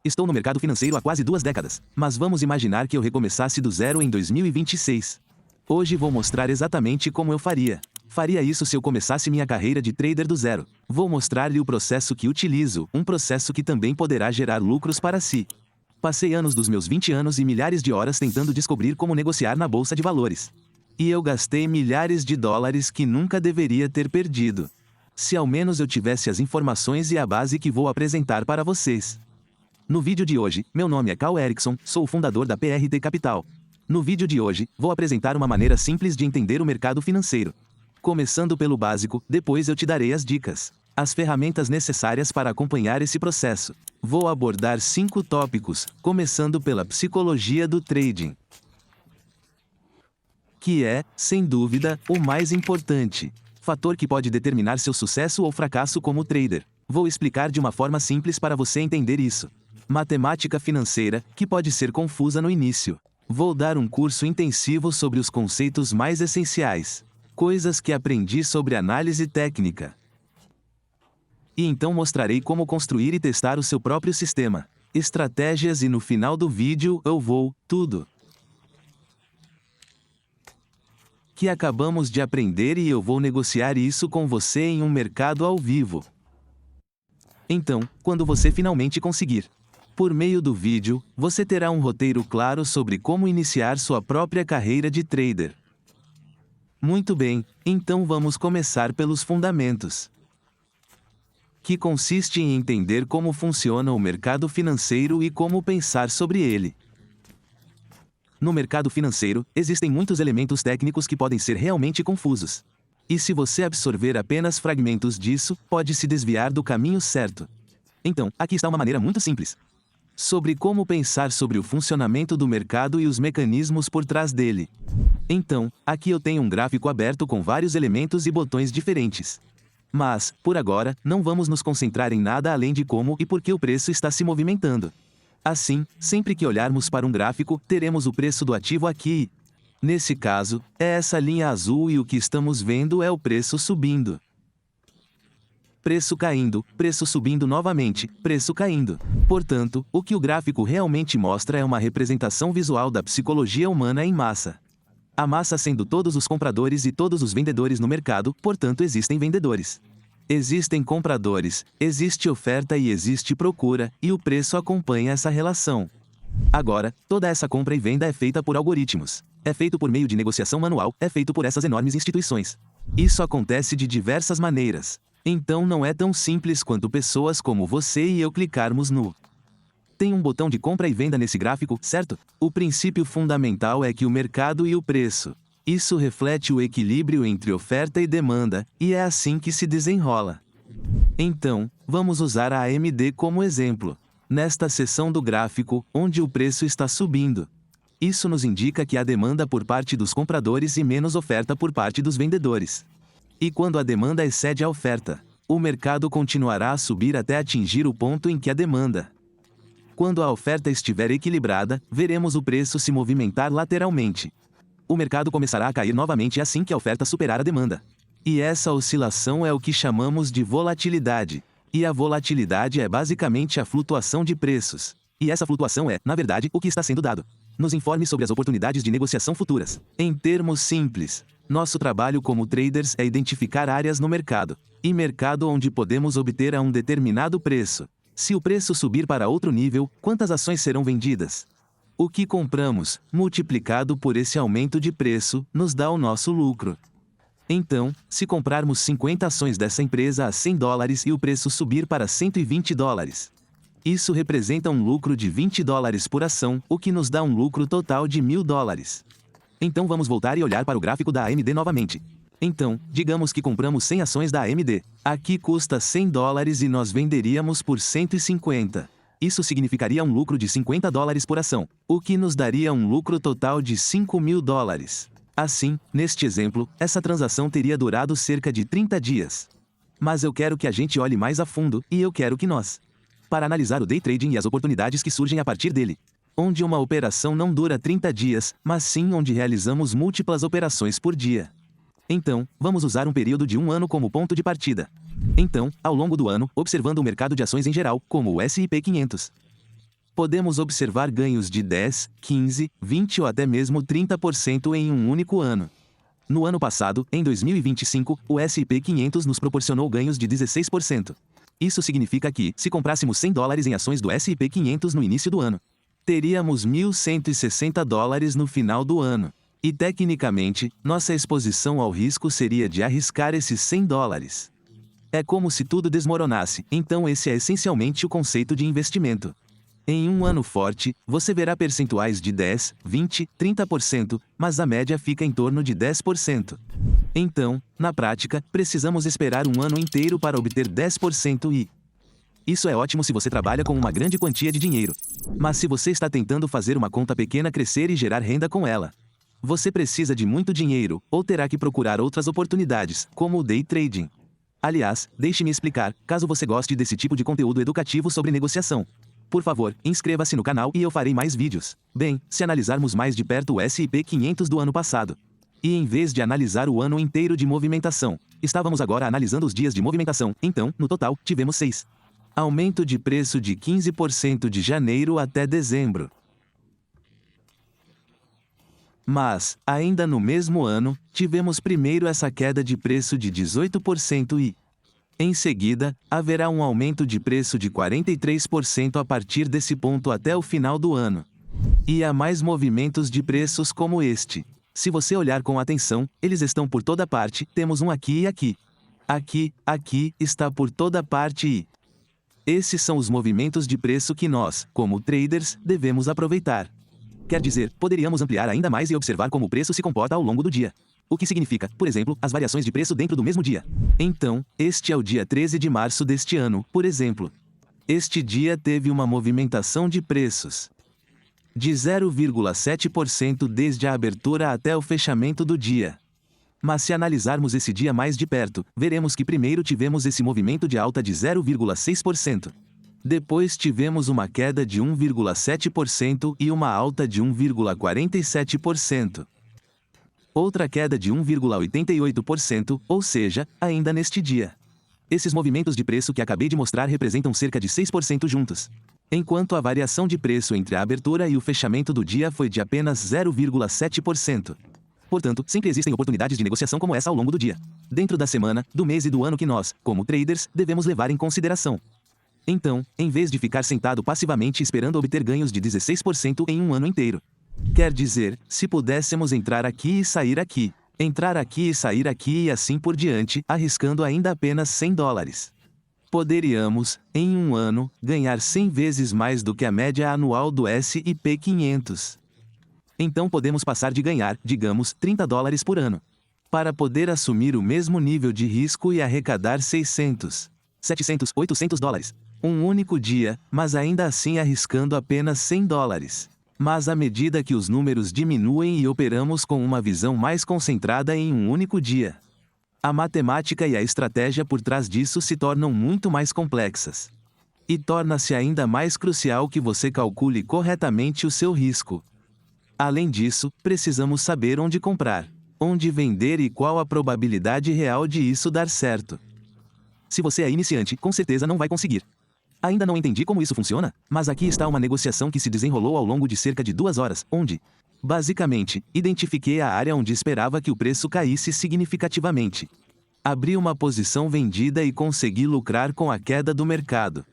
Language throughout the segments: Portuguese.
Estou no mercado financeiro há quase 2 décadas, mas vamos imaginar que eu recomeçasse do zero em 2026. Hoje vou mostrar exatamente como eu faria. Faria isso se eu começasse minha carreira de trader do zero. Vou mostrar-lhe o processo que utilizo, um processo que também poderá gerar lucros para si. Passei anos dos meus 20 anos e milhares de horas tentando descobrir como negociar na bolsa de valores. E eu gastei milhares de dólares que nunca deveria ter perdido. Se ao menos eu tivesse as informações e a base que vou apresentar para vocês. No vídeo de hoje, meu nome é Carl Erickson, sou o fundador da PRT Capital. No vídeo de hoje, vou apresentar uma maneira simples de entender o mercado financeiro. Começando pelo básico, depois eu te darei as dicas, as ferramentas necessárias para acompanhar esse processo. Vou abordar 5 tópicos, começando pela psicologia do trading, que é, sem dúvida, o mais importante fator que pode determinar seu sucesso ou fracasso como trader. Vou explicar de uma forma simples para você entender isso. Matemática financeira, que pode ser confusa no início. Vou dar um curso intensivo sobre os conceitos mais essenciais, coisas que aprendi sobre análise técnica. E então mostrarei como construir e testar o seu próprio sistema, estratégias e no final do vídeo eu vou, tudo que acabamos de aprender e eu vou negociar isso com você em um mercado ao vivo. Então, quando você finalmente conseguir. Por meio do vídeo, você terá um roteiro claro sobre como iniciar sua própria carreira de trader. Muito bem, então vamos começar pelos fundamentos, que consiste em entender como funciona o mercado financeiro e como pensar sobre ele. No mercado financeiro, existem muitos elementos técnicos que podem ser realmente confusos. E se você absorver apenas fragmentos disso, pode se desviar do caminho certo. Então, aqui está uma maneira muito simples sobre como pensar sobre o funcionamento do mercado e os mecanismos por trás dele. Então, aqui eu tenho um gráfico aberto com vários elementos e botões diferentes. Mas, por agora, não vamos nos concentrar em nada além de como e por que o preço está se movimentando. Assim, sempre que olharmos para um gráfico, teremos o preço do ativo aqui. Nesse caso, é essa linha azul e o que estamos vendo é o preço subindo. Preço caindo, preço subindo novamente, preço caindo. Portanto, o que o gráfico realmente mostra é uma representação visual da psicologia humana em massa. A massa sendo todos os compradores e todos os vendedores no mercado, portanto existem vendedores. Existem compradores, existe oferta e existe procura, e o preço acompanha essa relação. Agora, toda essa compra e venda é feita por algoritmos. É feito por meio de negociação manual, é feito por essas enormes instituições. Isso acontece de diversas maneiras. Então não é tão simples quanto pessoas como você e eu clicarmos no. Tem um botão de compra e venda nesse gráfico, certo? O princípio fundamental é que o mercado e o preço. Isso reflete o equilíbrio entre oferta e demanda, e é assim que se desenrola. Então, vamos usar a AMD como exemplo. Nesta seção do gráfico, onde o preço está subindo. Isso nos indica que há demanda por parte dos compradores e menos oferta por parte dos vendedores. E quando a demanda excede a oferta, o mercado continuará a subir até atingir o ponto em que a demanda. Quando a oferta estiver equilibrada, veremos o preço se movimentar lateralmente. O mercado começará a cair novamente assim que a oferta superar a demanda. E essa oscilação é o que chamamos de volatilidade. E a volatilidade é basicamente a flutuação de preços. E essa flutuação é, na verdade, o que está sendo dado nos informes sobre as oportunidades de negociação futuras. Em termos simples, nosso trabalho como traders é identificar áreas no mercado e mercado onde podemos obter a um determinado preço. Se o preço subir para outro nível, quantas ações serão vendidas? O que compramos, multiplicado por esse aumento de preço, nos dá o nosso lucro. Então, se comprarmos 50 ações dessa empresa a 100 dólares e o preço subir para 120 dólares, isso representa um lucro de 20 dólares por ação, o que nos dá um lucro total de 1.000 dólares. Então vamos voltar e olhar para o gráfico da AMD novamente. Então, digamos que compramos 100 ações da AMD. Aqui custa 100 dólares e nós venderíamos por 150. Isso significaria um lucro de 50 dólares por ação, o que nos daria um lucro total de 5.000 dólares. Assim, neste exemplo, essa transação teria durado cerca de 30 dias. Mas eu quero que a gente olhe mais a fundo, e eu quero que nós, para analisar o day trading e as oportunidades que surgem a partir dele, onde uma operação não dura 30 dias, mas sim onde realizamos múltiplas operações por dia. Então, vamos usar um período de 1 ano como ponto de partida. Então, ao longo do ano, observando o mercado de ações em geral, como o S&P 500. Podemos observar ganhos de 10, 15, 20 ou até mesmo 30% em um único ano. No ano passado, em 2025, o S&P 500 nos proporcionou ganhos de 16%. Isso significa que, se comprássemos $100 em ações do S&P 500 no início do ano, teríamos $1.160 no final do ano. E tecnicamente, nossa exposição ao risco seria de arriscar esses $100. É como se tudo desmoronasse, então esse é essencialmente o conceito de investimento. Em um ano forte, você verá percentuais de 10, 20, 30%, mas a média fica em torno de 10%. Então, na prática, precisamos esperar um ano inteiro para obter 10% e... Isso é ótimo se você trabalha com uma grande quantia de dinheiro. Mas se você está tentando fazer uma conta pequena crescer e gerar renda com ela, você precisa de muito dinheiro, ou terá que procurar outras oportunidades, como o day trading. Aliás, deixe-me explicar, caso você goste desse tipo de conteúdo educativo sobre negociação. Por favor, inscreva-se no canal e eu farei mais vídeos. Bem, se analisarmos mais de perto o S&P 500 do ano passado, e em vez de analisar o ano inteiro de movimentação, estávamos agora analisando os dias de movimentação, então, no total, tivemos 6. Aumento de preço de 15% de janeiro até dezembro. Mas, ainda no mesmo ano, tivemos primeiro essa queda de preço de 18% e, em seguida, haverá um aumento de preço de 43% a partir desse ponto até o final do ano. E há mais movimentos de preços como este. Se você olhar com atenção, eles estão por toda parte, temos um aqui e aqui. Aqui, está por toda parte e... Esses são os movimentos de preço que nós, como traders, devemos aproveitar. Quer dizer, poderíamos ampliar ainda mais e observar como o preço se comporta ao longo do dia. O que significa, por exemplo, as variações de preço dentro do mesmo dia. Então, este é o dia 13 de março deste ano, por exemplo. Este dia teve uma movimentação de preços de 0,7% desde a abertura até o fechamento do dia. Mas se analisarmos esse dia mais de perto, veremos que primeiro tivemos esse movimento de alta de 0,6%. Depois tivemos uma queda de 1,7% e uma alta de 1,47%. Outra queda de 1,88%, ou seja, ainda neste dia. Esses movimentos de preço que acabei de mostrar representam cerca de 6% juntos. Enquanto a variação de preço entre a abertura e o fechamento do dia foi de apenas 0,7%. Portanto, sempre existem oportunidades de negociação como essa ao longo do dia. Dentro da semana, do mês e do ano que nós, como traders, devemos levar em consideração. Então, em vez de ficar sentado passivamente esperando obter ganhos de 16% em um ano inteiro. Quer dizer, se pudéssemos entrar aqui e sair aqui, entrar aqui e sair aqui e assim por diante, arriscando ainda apenas $100. Poderíamos, em um ano, ganhar 100 vezes mais do que a média anual do S&P 500. Então podemos passar de ganhar, digamos, $30 por ano, para poder assumir o mesmo nível de risco e arrecadar 600, 700, $800. Um único dia, mas ainda assim arriscando apenas $100. Mas à medida que os números diminuem e operamos com uma visão mais concentrada em um único dia, a matemática e a estratégia por trás disso se tornam muito mais complexas. E torna-se ainda mais crucial que você calcule corretamente o seu risco. Além disso, precisamos saber onde comprar, onde vender e qual a probabilidade real de isso dar certo. Se você é iniciante, com certeza não vai conseguir. Ainda não entendi como isso funciona, mas aqui está uma negociação que se desenrolou ao longo de cerca de 2 horas, onde, basicamente, identifiquei a área onde esperava que o preço caísse significativamente. Abri uma posição vendida e consegui lucrar com a queda do mercado.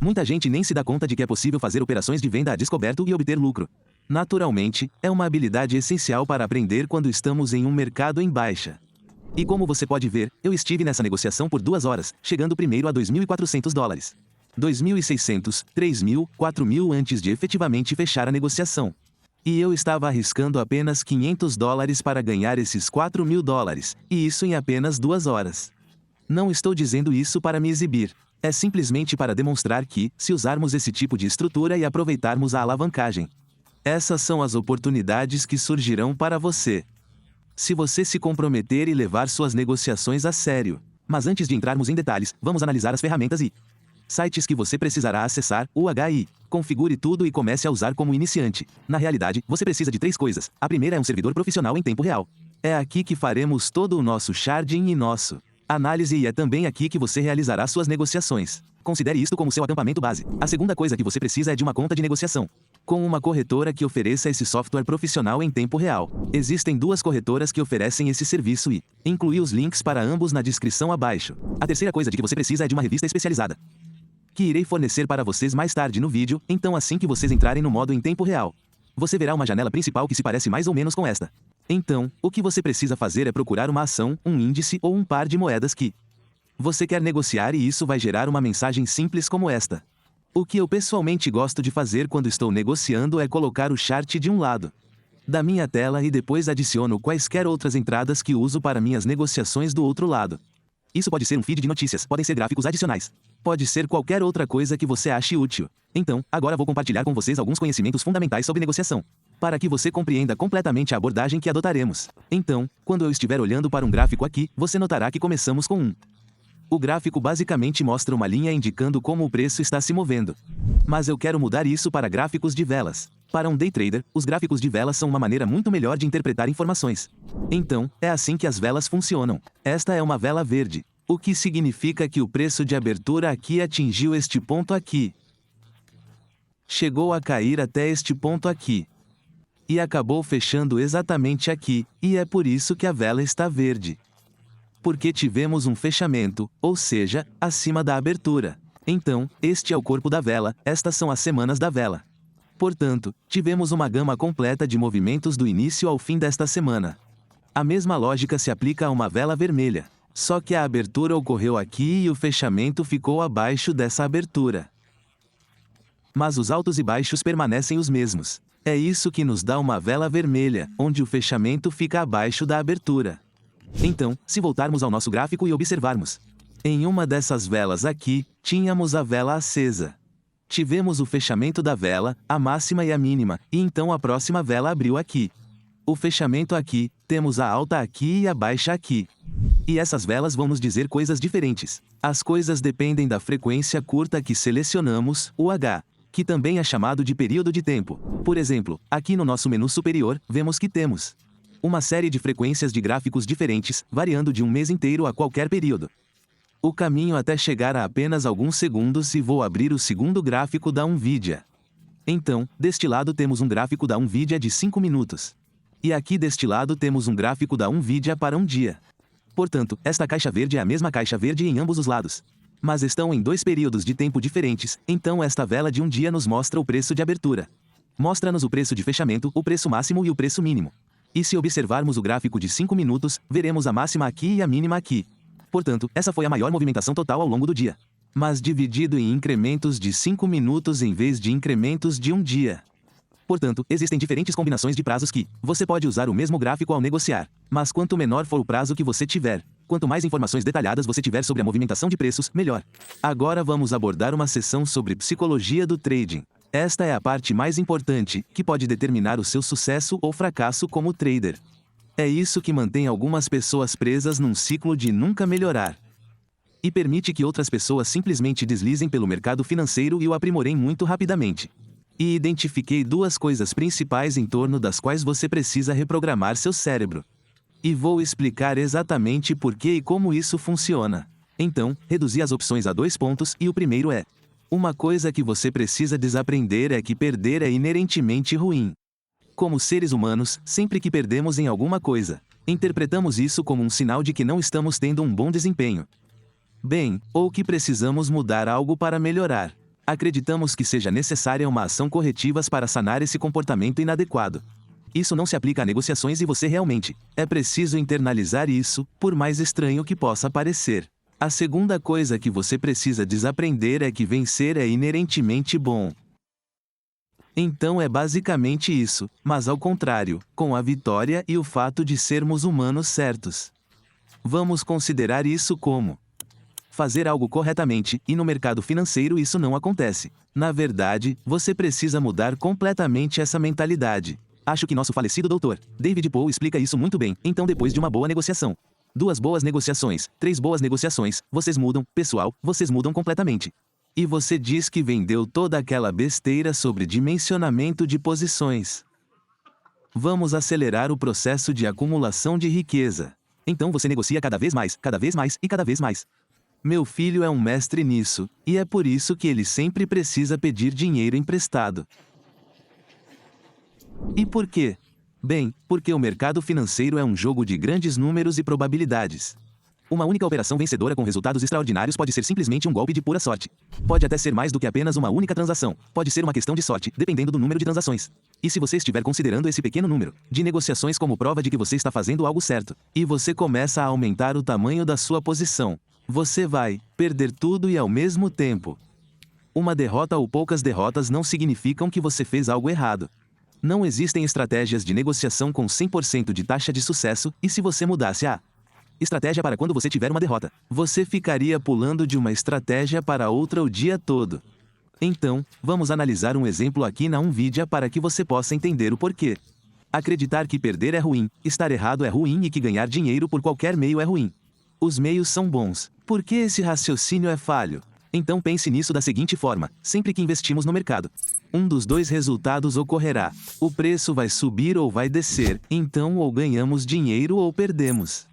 Muita gente nem se dá conta de que é possível fazer operações de venda a descoberto e obter lucro. Naturalmente, é uma habilidade essencial para aprender quando estamos em um mercado em baixa. E como você pode ver, eu estive nessa negociação por 2 horas, chegando primeiro a $2.400. $2.600, $3.000, $4.000 antes de efetivamente fechar a negociação. E eu estava arriscando apenas $500 para ganhar esses $4.000, e isso em apenas 2 horas. Não estou dizendo isso para me exibir. É simplesmente para demonstrar que, se usarmos esse tipo de estrutura e aproveitarmos a alavancagem, essas são as oportunidades que surgirão para você. Se você se comprometer e levar suas negociações a sério. Mas antes de entrarmos em detalhes, vamos analisar as ferramentas e sites que você precisará acessar, o HI. Configure tudo e comece a usar como iniciante. Na realidade, você precisa de 3 coisas. A primeira é um servidor profissional em tempo real. É aqui que faremos todo o nosso sharding e nosso Análise, e é também aqui que você realizará suas negociações. Considere isto como seu acampamento base. A segunda coisa que você precisa é de uma conta de negociação, com uma corretora que ofereça esse software profissional em tempo real. Existem 2 corretoras que oferecem esse serviço e incluí os links para ambos na descrição abaixo. A terceira coisa de que você precisa é de uma revista especializada, que irei fornecer para vocês mais tarde no vídeo, então assim que vocês entrarem no modo em tempo real, você verá uma janela principal que se parece mais ou menos com esta. Então, o que você precisa fazer é procurar uma ação, um índice ou um par de moedas que você quer negociar, e isso vai gerar uma mensagem simples como esta. O que eu pessoalmente gosto de fazer quando estou negociando é colocar o chart de um lado da minha tela e depois adiciono quaisquer outras entradas que uso para minhas negociações do outro lado. Isso pode ser um feed de notícias, podem ser gráficos adicionais, pode ser qualquer outra coisa que você ache útil. Então, agora vou compartilhar com vocês alguns conhecimentos fundamentais sobre negociação, para que você compreenda completamente a abordagem que adotaremos. Então, quando eu estiver olhando para um gráfico aqui, você notará que começamos com o gráfico basicamente mostra uma linha indicando como o preço está se movendo. Mas eu quero mudar isso para gráficos de velas. Para um day trader, os gráficos de velas são uma maneira muito melhor de interpretar informações. Então, é assim que as velas funcionam. Esta é uma vela verde, o que significa que o preço de abertura aqui atingiu este ponto aqui. Chegou a cair até este ponto aqui. E acabou fechando exatamente aqui, e é por isso que a vela está verde. Porque tivemos um fechamento, ou seja, acima da abertura. Então, este é o corpo da vela, estas são as semanas da vela. Portanto, tivemos uma gama completa de movimentos do início ao fim desta semana. A mesma lógica se aplica a uma vela vermelha, só que a abertura ocorreu aqui e o fechamento ficou abaixo dessa abertura. Mas os altos e baixos permanecem os mesmos. É isso que nos dá uma vela vermelha, onde o fechamento fica abaixo da abertura. Então, se voltarmos ao nosso gráfico e observarmos, em uma dessas velas aqui, tínhamos a vela acesa. Tivemos o fechamento da vela, a máxima e a mínima, e então a próxima vela abriu aqui. O fechamento aqui, temos a alta aqui e a baixa aqui. E essas velas vão nos dizer coisas diferentes. As coisas dependem da frequência curta que selecionamos, o H, que também é chamado de período de tempo. Por exemplo, aqui no nosso menu superior, vemos que temos uma série de frequências de gráficos diferentes, variando de um mês inteiro a qualquer período. O caminho até chegar a apenas alguns segundos, e vou abrir o segundo gráfico da NVIDIA. Então, deste lado temos um gráfico da NVIDIA de 5 minutos. E aqui deste lado temos um gráfico da NVIDIA para um dia. Portanto, esta caixa verde é a mesma caixa verde em ambos os lados, mas estão em 2 períodos de tempo diferentes, então esta vela de um dia nos mostra o preço de abertura. Mostra-nos o preço de fechamento, o preço máximo e o preço mínimo. E se observarmos o gráfico de 5 minutos, veremos a máxima aqui e a mínima aqui. Portanto, essa foi a maior movimentação total ao longo do dia, mas dividido em incrementos de 5 minutos em vez de incrementos de um dia. Portanto, existem diferentes combinações de prazos que você pode usar o mesmo gráfico ao negociar, mas quanto menor for o prazo que você tiver, quanto mais informações detalhadas você tiver sobre a movimentação de preços, melhor. Agora vamos abordar uma sessão sobre psicologia do trading. Esta é a parte mais importante, que pode determinar o seu sucesso ou fracasso como trader. É isso que mantém algumas pessoas presas num ciclo de nunca melhorar, e permite que outras pessoas simplesmente deslizem pelo mercado financeiro e o aprimorem muito rapidamente. E identifiquei 2 coisas principais em torno das quais você precisa reprogramar seu cérebro. E vou explicar exatamente por que e como isso funciona. Então, reduzi as opções a 2 pontos, e o primeiro é: uma coisa que você precisa desaprender é que perder é inerentemente ruim. Como seres humanos, sempre que perdemos em alguma coisa, interpretamos isso como um sinal de que não estamos tendo um bom desempenho. Bem, ou que precisamos mudar algo para melhorar. Acreditamos que seja necessária uma ação corretiva para sanar esse comportamento inadequado. Isso não se aplica a negociações, e você realmente é preciso internalizar isso, por mais estranho que possa parecer. A segunda coisa que você precisa desaprender é que vencer é inerentemente bom. Então é basicamente isso, mas ao contrário, com a vitória e o fato de sermos humanos certos. Vamos considerar isso como fazer algo corretamente, e no mercado financeiro isso não acontece. Na verdade, você precisa mudar completamente essa mentalidade. Acho que nosso falecido Dr. David Poe explica isso muito bem. Então, depois de uma boa negociação, 2 boas negociações, 3 boas negociações, vocês mudam, pessoal, vocês mudam completamente. E você diz que vendeu toda aquela besteira sobre dimensionamento de posições. Vamos acelerar o processo de acumulação de riqueza. Então você negocia cada vez mais e cada vez mais. Meu filho é um mestre nisso, e é por isso que ele sempre precisa pedir dinheiro emprestado. E por quê? Bem, porque o mercado financeiro é um jogo de grandes números e probabilidades. Uma única operação vencedora com resultados extraordinários pode ser simplesmente um golpe de pura sorte. Pode até ser mais do que apenas uma única transação. Pode ser uma questão de sorte, dependendo do número de transações. E se você estiver considerando esse pequeno número de negociações como prova de que você está fazendo algo certo, e você começa a aumentar o tamanho da sua posição, você vai perder tudo e ao mesmo tempo. Uma derrota ou poucas derrotas não significam que você fez algo errado. Não existem estratégias de negociação com 100% de taxa de sucesso, e se você mudasse a estratégia para quando você tiver uma derrota, você ficaria pulando de uma estratégia para outra o dia todo. Então, vamos analisar um exemplo aqui na NVIDIA para que você possa entender o porquê. Acreditar que perder é ruim, estar errado é ruim e que ganhar dinheiro por qualquer meio é ruim. Os meios são bons. Por que esse raciocínio é falho? Então pense nisso da seguinte forma: sempre que investimos no mercado, um dos dois resultados ocorrerá. O preço vai subir ou vai descer, então ou ganhamos dinheiro ou perdemos.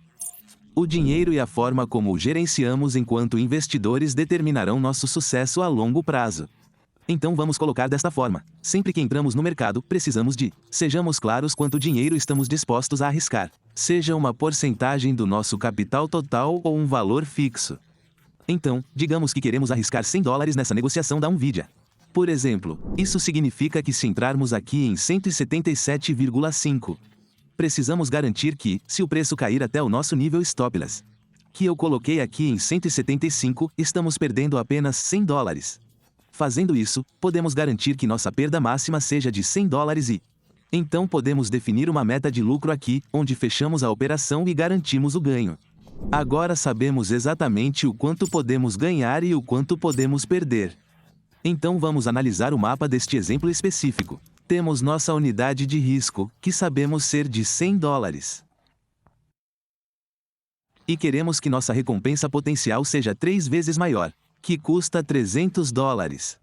O dinheiro e a forma como o gerenciamos enquanto investidores determinarão nosso sucesso a longo prazo. Então vamos colocar desta forma: sempre que entramos no mercado, precisamos de sejamos claros quanto dinheiro estamos dispostos a arriscar. Seja uma porcentagem do nosso capital total ou um valor fixo. Então, digamos que queremos arriscar $100 nessa negociação da NVIDIA. Por exemplo, isso significa que se entrarmos aqui em 177,5, precisamos garantir que, se o preço cair até o nosso nível stop loss, que eu coloquei aqui em 175, estamos perdendo apenas $100. Fazendo isso, podemos garantir que nossa perda máxima seja de $100 e então podemos definir uma meta de lucro aqui, onde fechamos a operação e garantimos o ganho. Agora sabemos exatamente o quanto podemos ganhar e o quanto podemos perder. Então vamos analisar o mapa deste exemplo específico. Temos nossa unidade de risco, que sabemos ser de $100. E queremos que nossa recompensa potencial seja 3 vezes maior, que custa $300.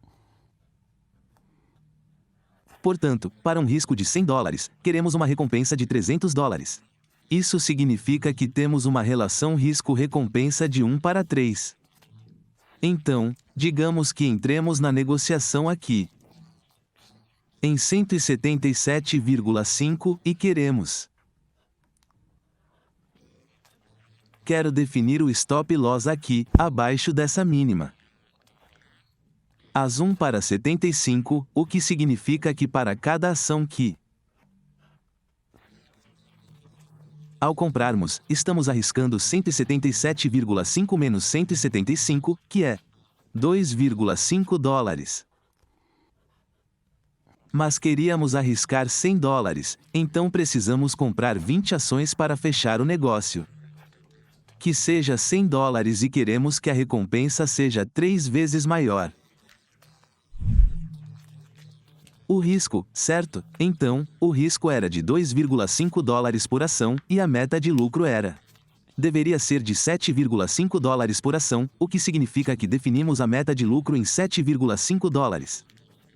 Portanto, para um risco de $100, queremos uma recompensa de $300. Isso significa que temos uma relação risco-recompensa de 1 para 3. Então, digamos que entremos na negociação aqui em 177,5 e quero definir o stop loss aqui, abaixo dessa mínima. As 1 para 75, o que significa que para cada ação que ao comprarmos, estamos arriscando 177,5 menos 175, que é $2,5. Mas queríamos arriscar $100, então precisamos comprar 20 ações para fechar o negócio. Que seja $100 e queremos que a recompensa seja 3 vezes maior. O risco, certo? Então, o risco era de $2,5 por ação e a meta de lucro deveria ser de $7,5 por ação, o que significa que definimos a meta de lucro em $7,5.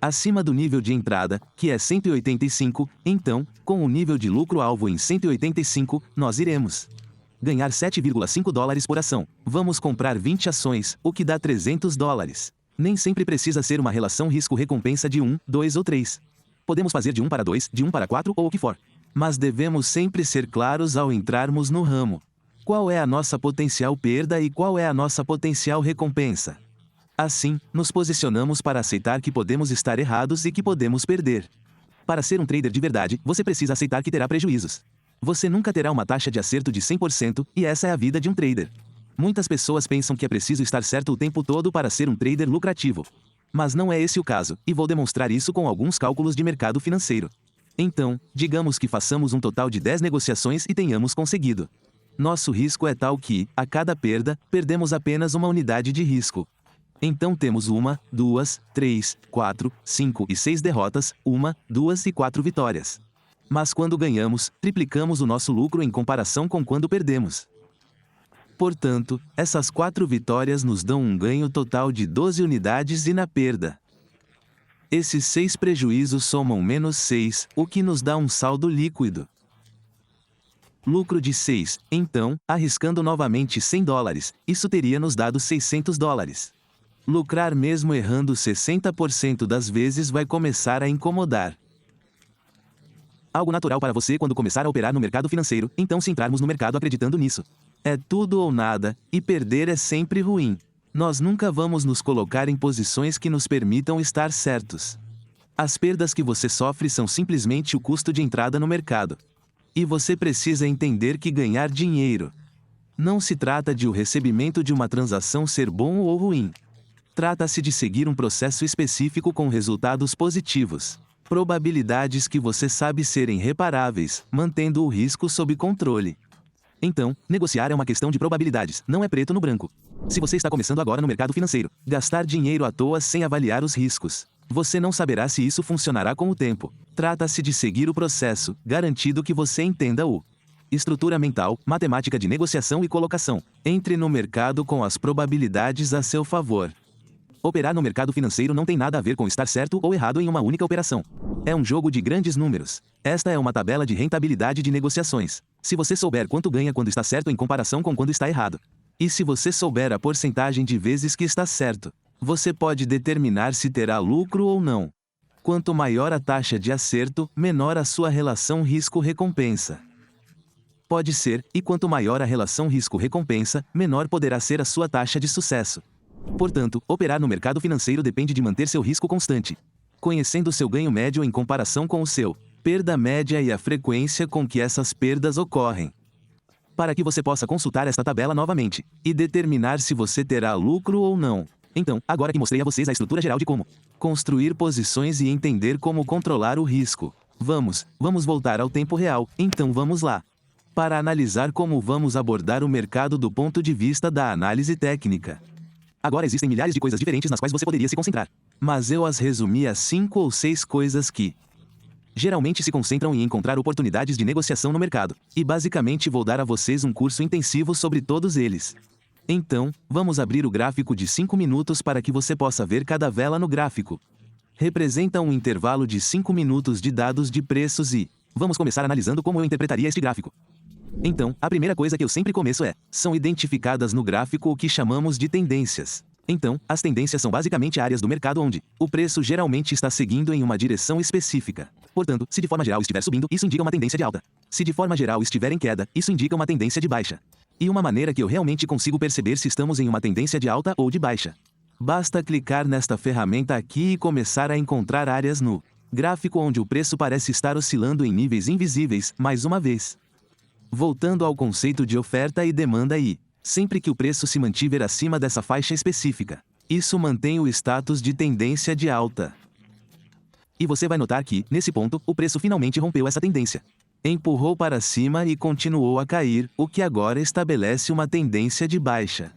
Acima do nível de entrada, que é 185, então, com o nível de lucro-alvo em 185, nós iremos ganhar $7,5 por ação. Vamos comprar 20 ações, o que dá $300. Nem sempre precisa ser uma relação risco-recompensa de 1, 2 ou 3. Podemos fazer de 1 para 2, de 1 para 4 ou o que for. Mas devemos sempre ser claros ao entrarmos no ramo. Qual é a nossa potencial perda e qual é a nossa potencial recompensa? Assim, nos posicionamos para aceitar que podemos estar errados e que podemos perder. Para ser um trader de verdade, você precisa aceitar que terá prejuízos. Você nunca terá uma taxa de acerto de 100%, e essa é a vida de um trader. Muitas pessoas pensam que é preciso estar certo o tempo todo para ser um trader lucrativo. Mas não é esse o caso, e vou demonstrar isso com alguns cálculos de mercado financeiro. Então, digamos que façamos um total de 10 negociações e tenhamos conseguido. Nosso risco é tal que, a cada perda, perdemos apenas uma unidade de risco. Então temos 1, 2, 3, 4, 5 e 6 derrotas, 1, 2 e 4 vitórias. Mas quando ganhamos, triplicamos o nosso lucro em comparação com quando perdemos. Portanto, essas 4 vitórias nos dão um ganho total de 12 unidades e na perda. Esses 6 prejuízos somam menos 6, o que nos dá um saldo líquido. Lucro de 6, então, arriscando novamente $100, isso teria nos dado $600. Lucrar mesmo errando 60% das vezes vai começar a incomodar. Algo natural para você quando começar a operar no mercado financeiro, então se entrarmos no mercado acreditando nisso. É tudo ou nada, e perder é sempre ruim. Nós nunca vamos nos colocar em posições que nos permitam estar certos. As perdas que você sofre são simplesmente o custo de entrada no mercado. E você precisa entender que ganhar dinheiro não se trata de o recebimento de uma transação ser bom ou ruim. Trata-se de seguir um processo específico com resultados positivos. Probabilidades que você sabe serem reparáveis, mantendo o risco sob controle. Então, negociar é uma questão de probabilidades, não é preto no branco. Se você está começando agora no mercado financeiro, gastar dinheiro à toa sem avaliar os riscos, você não saberá se isso funcionará com o tempo. Trata-se de seguir o processo, garantido que você entenda o estrutura mental, matemática de negociação e colocação. Entre no mercado com as probabilidades a seu favor. Operar no mercado financeiro não tem nada a ver com estar certo ou errado em uma única operação. É um jogo de grandes números. Esta é uma tabela de rentabilidade de negociações. Se você souber quanto ganha quando está certo em comparação com quando está errado, e se você souber a porcentagem de vezes que está certo, você pode determinar se terá lucro ou não. Quanto maior a taxa de acerto, menor a sua relação risco-recompensa. Pode ser, e quanto maior a relação risco-recompensa, menor poderá ser a sua taxa de sucesso. Portanto, operar no mercado financeiro depende de manter seu risco constante, conhecendo seu ganho médio em comparação com o seu perda média e a frequência com que essas perdas ocorrem. Para que você possa consultar esta tabela novamente e determinar se você terá lucro ou não. Então, agora que mostrei a vocês a estrutura geral de como construir posições e entender como controlar o risco, vamos voltar ao tempo real, então vamos lá. Para analisar como vamos abordar o mercado do ponto de vista da análise técnica. Agora existem milhares de coisas diferentes nas quais você poderia se concentrar. Mas eu as resumi a 5 ou 6 coisas que geralmente se concentram em encontrar oportunidades de negociação no mercado. E basicamente vou dar a vocês um curso intensivo sobre todos eles. Então, vamos abrir o gráfico de 5 minutos para que você possa ver cada vela no gráfico. Representa um intervalo de 5 minutos de dados de preços e vamos começar analisando como eu interpretaria este gráfico. Então, a primeira coisa que eu sempre começo são identificadas no gráfico o que chamamos de tendências. Então, as tendências são basicamente áreas do mercado onde o preço geralmente está seguindo em uma direção específica. Portanto, se de forma geral estiver subindo, isso indica uma tendência de alta. Se de forma geral estiver em queda, isso indica uma tendência de baixa. E uma maneira que eu realmente consigo perceber se estamos em uma tendência de alta ou de baixa. Basta clicar nesta ferramenta aqui e começar a encontrar áreas no gráfico onde o preço parece estar oscilando em níveis invisíveis, mais uma vez. Voltando ao conceito de oferta e demanda e, sempre que o preço se mantiver acima dessa faixa específica, isso mantém o status de tendência de alta. E você vai notar que, nesse ponto, o preço finalmente rompeu essa tendência. Empurrou para cima e continuou a cair, o que agora estabelece uma tendência de baixa.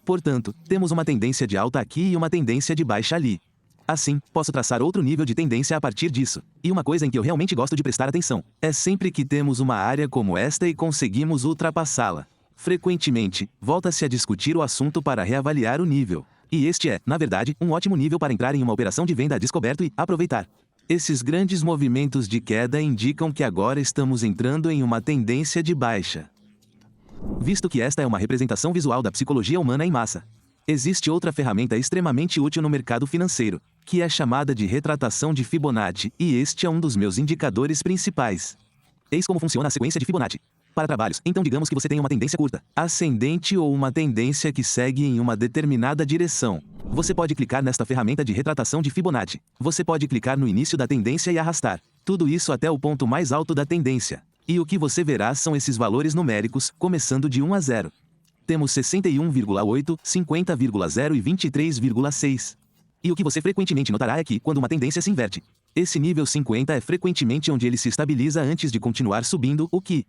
Portanto, temos uma tendência de alta aqui e uma tendência de baixa ali. Assim, posso traçar outro nível de tendência a partir disso. E uma coisa em que eu realmente gosto de prestar atenção é sempre que temos uma área como esta e conseguimos ultrapassá-la. Frequentemente, volta-se a discutir o assunto para reavaliar o nível. E este é, na verdade, um ótimo nível para entrar em uma operação de venda a descoberto e aproveitar. Esses grandes movimentos de queda indicam que agora estamos entrando em uma tendência de baixa. Visto que esta é uma representação visual da psicologia humana em massa, existe outra ferramenta extremamente útil no mercado financeiro, que é chamada de retratação de Fibonacci, e este é um dos meus indicadores principais. Eis como funciona a sequência de Fibonacci. Para trabalhos, então digamos que você tem uma tendência curta, ascendente ou uma tendência que segue em uma determinada direção. Você pode clicar nesta ferramenta de retratação de Fibonacci. Você pode clicar no início da tendência e arrastar tudo isso até o ponto mais alto da tendência. E o que você verá são esses valores numéricos, começando de 1 a 0. Temos 61,8, 50,0 e 23,6. E o que você frequentemente notará é que, quando uma tendência se inverte, esse nível 50 é frequentemente onde ele se estabiliza antes de continuar subindo, o que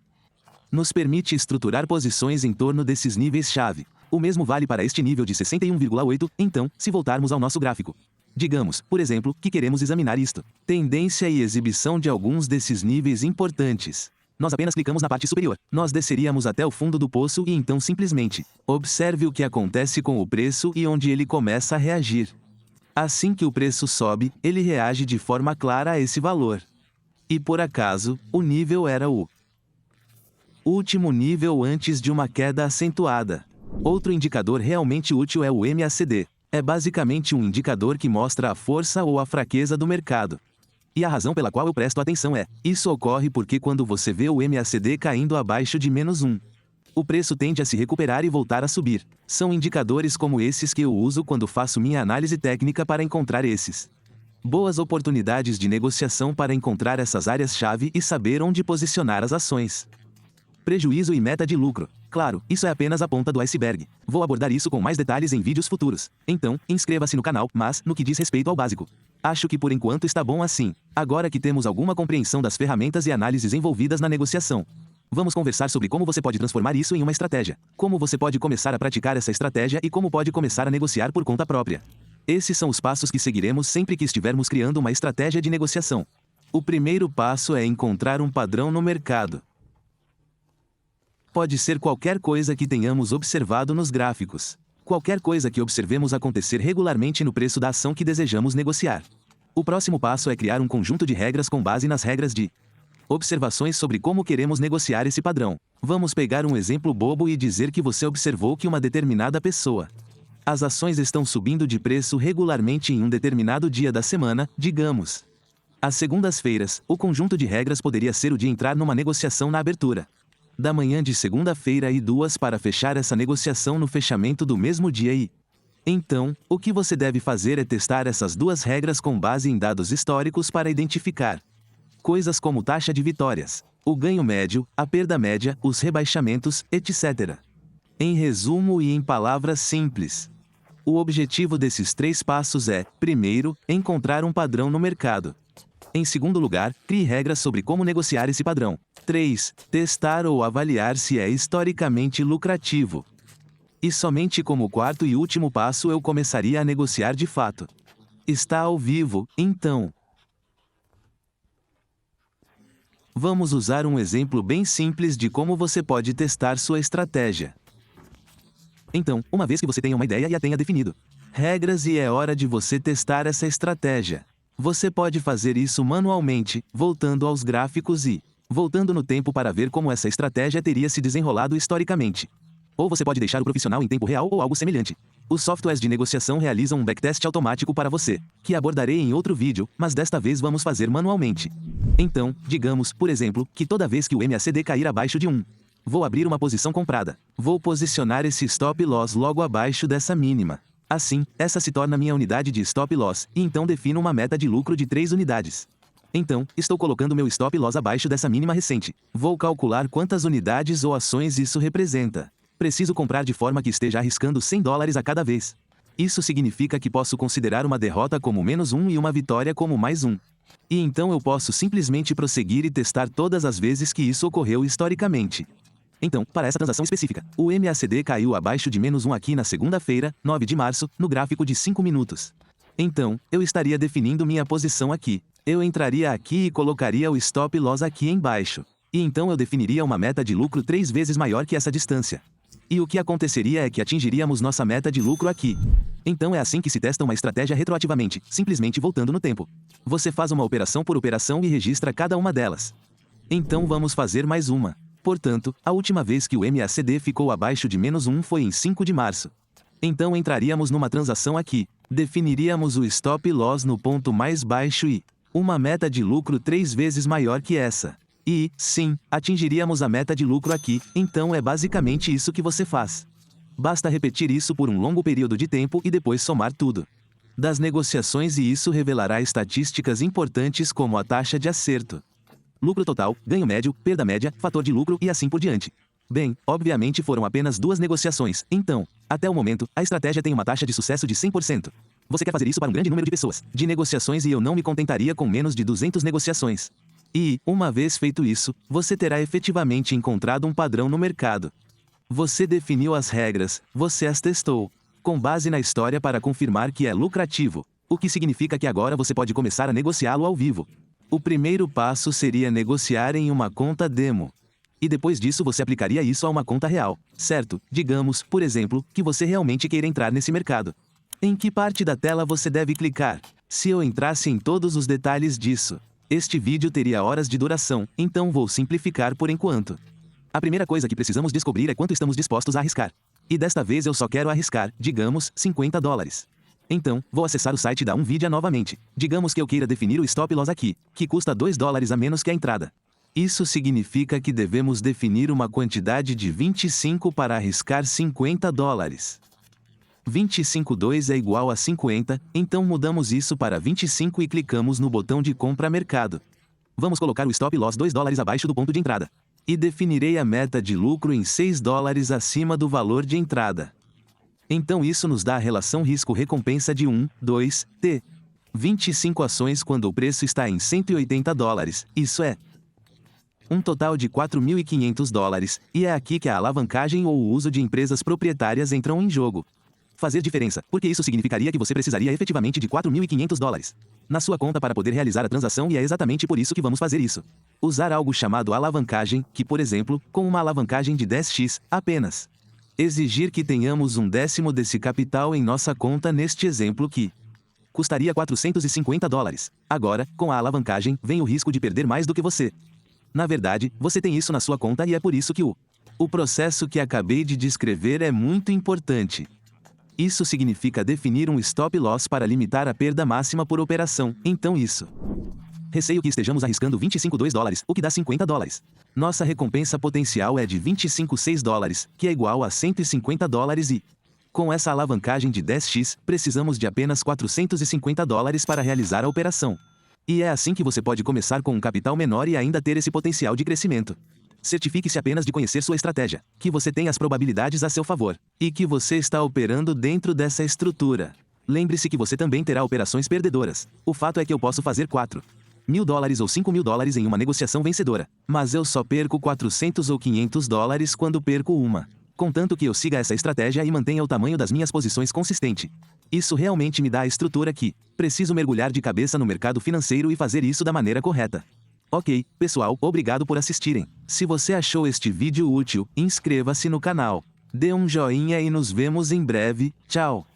nos permite estruturar posições em torno desses níveis-chave. O mesmo vale para este nível de 61,8, então, se voltarmos ao nosso gráfico. Digamos, por exemplo, que queremos examinar isto. Tendência e exibição de alguns desses níveis importantes. Nós apenas clicamos na parte superior. Nós desceríamos até o fundo do poço e então simplesmente observe o que acontece com o preço e onde ele começa a reagir. Assim que o preço sobe, ele reage de forma clara a esse valor. E por acaso, o nível era o Último nível antes de uma queda acentuada. Outro indicador realmente útil é o MACD. É basicamente um indicador que mostra a força ou a fraqueza do mercado. E a razão pela qual eu presto atenção é: isso ocorre porque quando você vê o MACD caindo abaixo de -1, o preço tende a se recuperar e voltar a subir. São indicadores como esses que eu uso quando faço minha análise técnica para encontrar esses boas oportunidades de negociação para encontrar essas áreas-chave e saber onde posicionar as ações. Prejuízo e meta de lucro. Claro, isso é apenas a ponta do iceberg. Vou abordar isso com mais detalhes em vídeos futuros. Então, inscreva-se no canal, mas, no que diz respeito ao básico, acho que por enquanto está bom assim. Agora que temos alguma compreensão das ferramentas e análises envolvidas na negociação, vamos conversar sobre como você pode transformar isso em uma estratégia. Como você pode começar a praticar essa estratégia e como pode começar a negociar por conta própria. Esses são os passos que seguiremos sempre que estivermos criando uma estratégia de negociação. O primeiro passo é encontrar um padrão no mercado. Pode ser qualquer coisa que tenhamos observado nos gráficos. Qualquer coisa que observemos acontecer regularmente no preço da ação que desejamos negociar. O próximo passo é criar um conjunto de regras com base nas regras de observações sobre como queremos negociar esse padrão. Vamos pegar um exemplo bobo e dizer que você observou que uma determinada pessoa. As ações estão subindo de preço regularmente em um determinado dia da semana, digamos. Às segundas-feiras, o conjunto de regras poderia ser o de entrar numa negociação na abertura da manhã de segunda-feira e 2 para fechar essa negociação no fechamento do mesmo dia e... Então, o que você deve fazer é testar essas duas regras com base em dados históricos para identificar coisas como taxa de vitórias, o ganho médio, a perda média, os rebaixamentos, etc. Em resumo e em palavras simples, o objetivo desses 3 passos é, primeiro, encontrar um padrão no mercado. Em segundo lugar, crie regras sobre como negociar esse padrão. 3. Testar ou avaliar se é historicamente lucrativo. E somente como quarto e último passo eu começaria a negociar de fato. Está ao vivo, então. Vamos usar um exemplo bem simples de como você pode testar sua estratégia. Então, uma vez que você tenha uma ideia e a tenha definido regras e é hora de você testar essa estratégia. Você pode fazer isso manualmente, voltando aos gráficos e voltando no tempo para ver como essa estratégia teria se desenrolado historicamente. Ou você pode deixar o profissional em tempo real ou algo semelhante. Os softwares de negociação realizam um backtest automático para você, que abordarei em outro vídeo, mas desta vez vamos fazer manualmente. Então, digamos, por exemplo, que toda vez que o MACD cair abaixo de 1, vou abrir uma posição comprada. Vou posicionar esse stop loss logo abaixo dessa mínima. Assim, essa se torna minha unidade de stop loss, e então defino uma meta de lucro de 3 unidades. Então, estou colocando meu stop loss abaixo dessa mínima recente. Vou calcular quantas unidades ou ações isso representa. Preciso comprar de forma que esteja arriscando $100 a cada vez. Isso significa que posso considerar uma derrota como -1 e uma vitória como +1. E então eu posso simplesmente prosseguir e testar todas as vezes que isso ocorreu historicamente. Então, para essa transação específica, o MACD caiu abaixo de -1 aqui na segunda-feira, 9 de março, no gráfico de 5 minutos. Então, eu estaria definindo minha posição aqui. Eu entraria aqui e colocaria o stop loss aqui embaixo. E então eu definiria uma meta de lucro 3 vezes maior que essa distância. E o que aconteceria é que atingiríamos nossa meta de lucro aqui. Então é assim que se testa uma estratégia retroativamente, simplesmente voltando no tempo. Você faz uma operação por operação e registra cada uma delas. Então vamos fazer mais uma. Portanto, a última vez que o MACD ficou abaixo de -1 foi em 5 de março. Então entraríamos numa transação aqui. Definiríamos o stop loss no ponto mais baixo e uma meta de lucro 3 vezes maior que essa. E, sim, atingiríamos a meta de lucro aqui, então é basicamente isso que você faz. Basta repetir isso por um longo período de tempo e depois somar tudo das negociações e isso revelará estatísticas importantes como a taxa de acerto, lucro total, ganho médio, perda média, fator de lucro e assim por diante. Bem, obviamente foram apenas 2 negociações, então, até o momento, a estratégia tem uma taxa de sucesso de 100%. Você quer fazer isso para um grande número de pessoas, de negociações e eu não me contentaria com menos de 200 negociações. E, uma vez feito isso, você terá efetivamente encontrado um padrão no mercado. Você definiu as regras, você as testou, com base na história para confirmar que é lucrativo, o que significa que agora você pode começar a negociá-lo ao vivo. O primeiro passo seria negociar em uma conta demo. E depois disso você aplicaria isso a uma conta real, certo? Digamos, por exemplo, que você realmente queira entrar nesse mercado. Em que parte da tela você deve clicar? Se eu entrasse em todos os detalhes disso, este vídeo teria horas de duração, então vou simplificar por enquanto. A primeira coisa que precisamos descobrir é quanto estamos dispostos a arriscar. E desta vez eu só quero arriscar, digamos, $50. Então, vou acessar o site da Nvidia novamente. Digamos que eu queira definir o stop loss aqui, que custa $2 a menos que a entrada. Isso significa que devemos definir uma quantidade de 25 para arriscar $50. 25,2 é igual a 50, então mudamos isso para 25 e clicamos no botão de compra mercado. Vamos colocar o stop loss $2 abaixo do ponto de entrada. E definirei a meta de lucro em $6 acima do valor de entrada. Então isso nos dá a relação risco-recompensa de 1, 2, T. 25 ações quando o preço está em $180, isso é um total de $4.500, e é aqui que a alavancagem ou o uso de empresas proprietárias entram em jogo. Fazer diferença, porque isso significaria que você precisaria efetivamente de $4.500 na sua conta para poder realizar a transação, e é exatamente por isso que vamos fazer isso. Usar algo chamado alavancagem, que por exemplo, com uma alavancagem de 10x, apenas exigir que tenhamos 1/10 desse capital em nossa conta neste exemplo que custaria $450. Agora, com a alavancagem, vem o risco de perder mais do que você. Na verdade, você tem isso na sua conta e é por isso que o processo que acabei de descrever é muito importante. Isso significa definir um stop loss para limitar a perda máxima por operação, então isso. Receio que estejamos arriscando $25,2, o que dá $50. Nossa recompensa potencial é de $25,6, que é igual a $150 e, com essa alavancagem de 10x, precisamos de apenas $450 para realizar a operação. E é assim que você pode começar com um capital menor e ainda ter esse potencial de crescimento. Certifique-se apenas de conhecer sua estratégia, que você tem as probabilidades a seu favor, e que você está operando dentro dessa estrutura. Lembre-se que você também terá operações perdedoras. O fato é que eu posso fazer $4.000 ou $5.000 em uma negociação vencedora, mas eu só perco $400 ou $500 quando perco uma. Contanto que eu siga essa estratégia e mantenha o tamanho das minhas posições consistente. Isso realmente me dá a estrutura que preciso mergulhar de cabeça no mercado financeiro e fazer isso da maneira correta. Ok, pessoal, obrigado por assistirem. Se você achou este vídeo útil, inscreva-se no canal. Dê um joinha e nos vemos em breve. Tchau!